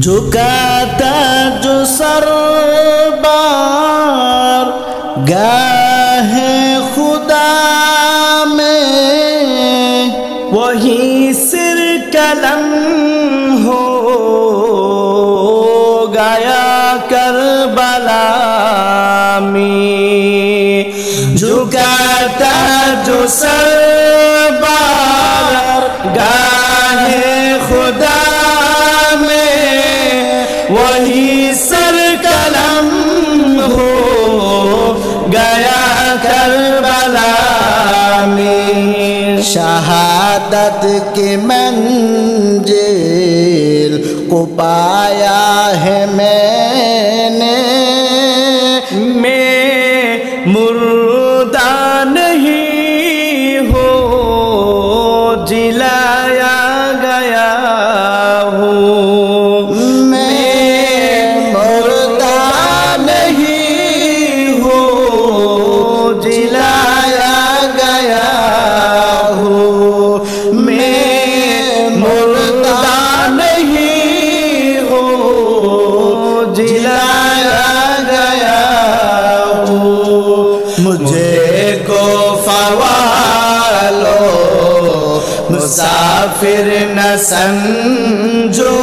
झुकाता जो सर बार गाहे खुदा में वही सिर कलम हो गया करबला में। झुकाता जो सर बार गाहे खुदा वही सर कलम हो गया करबला में। शहादत के मंजिल को पाया है मैंने, मैं मुर्दा नहीं हो जिलाया गया हूँ। मुझे को फवालो मुसाफिर न समझो,